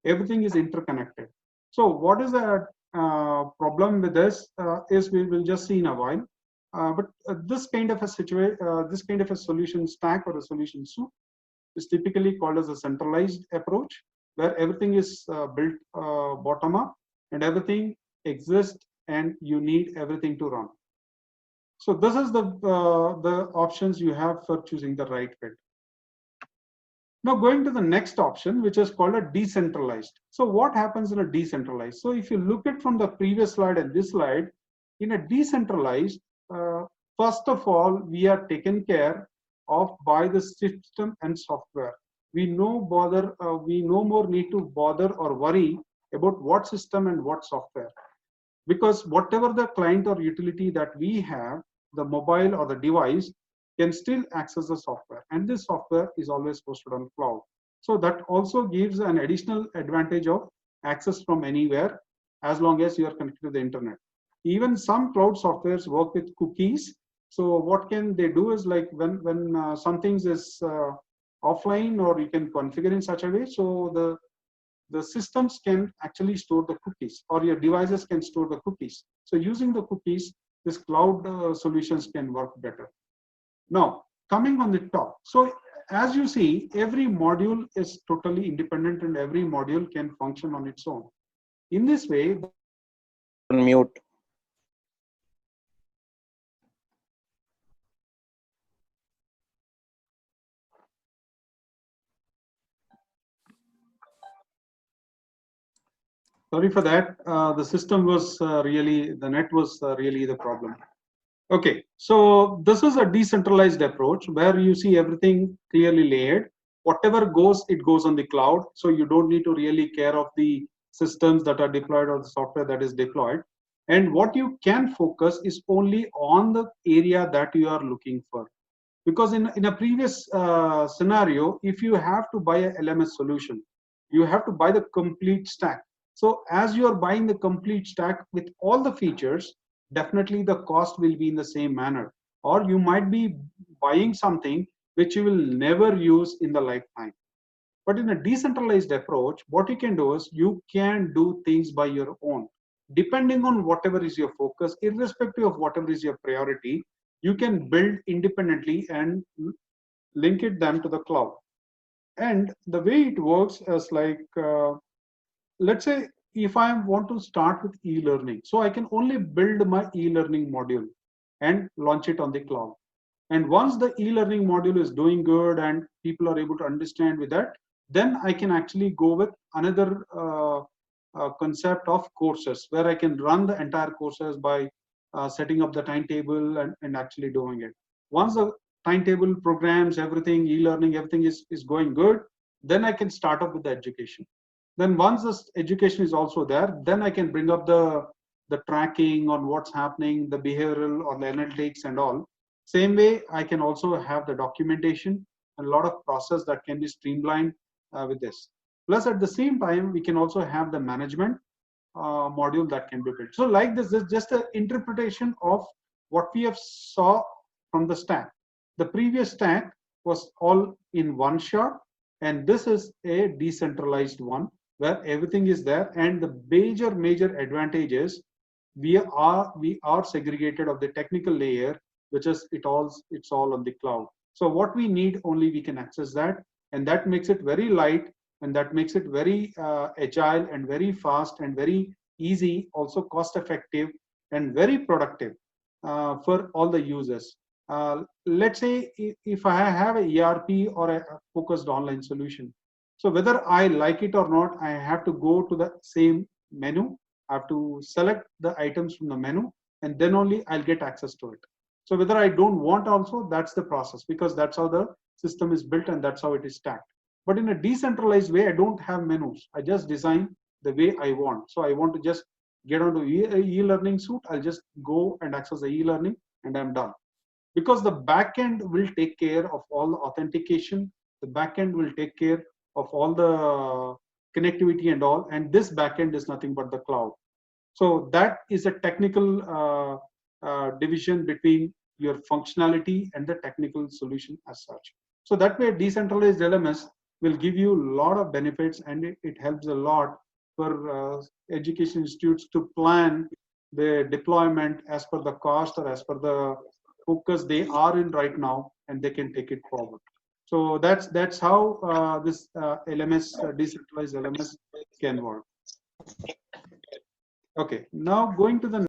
everything is interconnected. So what is the problem with this is we will just see in a while. But this kind of a situation, this kind of a solution stack or a solution soup is typically called as a centralized approach, where everything is built bottom up and everything exists and you need everything to run. So this is the options you have for choosing the right fit. Now going to the next option, which is called a decentralized. So what happens in a decentralized? So if you look at from the previous slide and this slide, in a decentralized, first of all, we are taken care of by the system and software. We no more need to bother or worry about what system and what software, because whatever the client or utility that we have, the mobile or the device can still access the software, and this software is always hosted on cloud. So that also gives an additional advantage of access from anywhere as long as you are connected to the internet. Even some cloud softwares work with cookies. So what can they do is, like when something is offline, or you can configure in such a way so the systems can actually store the cookies, or your devices can store the cookies. So using the cookies, this cloud solutions can work better. Now, coming on the top. So as you see, every module is totally independent and every module can function on its own. In this way, On mute. sorry for that. The system was really, the net was really the problem. Okay, so this is a decentralized approach where you see everything clearly layered. Whatever goes, it goes on the cloud. So you don't need to really care of the systems that are deployed or the software that is deployed. And what you can focus is only on the area that you are looking for. Because in a previous scenario, if you have to buy a LMS solution, you have to buy the complete stack. So as you are buying the complete stack with all the features, definitely the cost will be in the same manner. Or you might be buying something which you will never use in the lifetime. But in a decentralized approach, what you can do is you can do things by your own. Depending on whatever is your focus, irrespective of whatever is your priority, you can build independently and link it them to the cloud. And the way it works is like, let's say if I want to start with e-learning, so I can only build my e-learning module and launch it on the cloud. And once the e-learning module is doing good and people are able to understand with that, then I can actually go with another concept of courses, where I can run the entire courses by setting up the timetable and actually doing it. Once the timetable, programs, everything, e-learning, everything is going good, then I can start up with the education. Then once this education is also there, then I can bring up the tracking on what's happening, the behavioral or the analytics and all. Same way, I can also have the documentation and a lot of process that can be streamlined with this. Plus, at the same time, we can also have the management module that can be built. So like this is just an interpretation of what we have saw from the stack. The previous stack was all in one shot, and this is a decentralized one where everything is there. And the major advantage is we are segregated of the technical layer, which is it's all on the cloud. So what we need, only we can access that, and that makes it very light, and that makes it very agile and very fast and very easy, also cost effective and very productive for all the users. Let's say if I have a ERP or a focused online solution, so whether I like it or not, I have to go to the same menu. I have to select the items from the menu, and then only I'll get access to it. So whether I don't want also, that's the process, because that's how the system is built and that's how it is stacked. But in a decentralized way, I don't have menus. I just design the way I want. So I want to just get onto e-learning suite. I'll just go and access the e-learning and I'm done. Because the backend will take care of all the authentication. The backend will take care of all the connectivity and all. And this backend is nothing but the cloud. So that is a technical division between your functionality and the technical solution as such. So that way, decentralized LMS will give you a lot of benefits, and it helps a lot for education institutes to plan the deployment as per the cost or as per the focus they are in right now, and they can take it forward. So that's how this LMS, decentralized LMS, can work. Okay, now going to the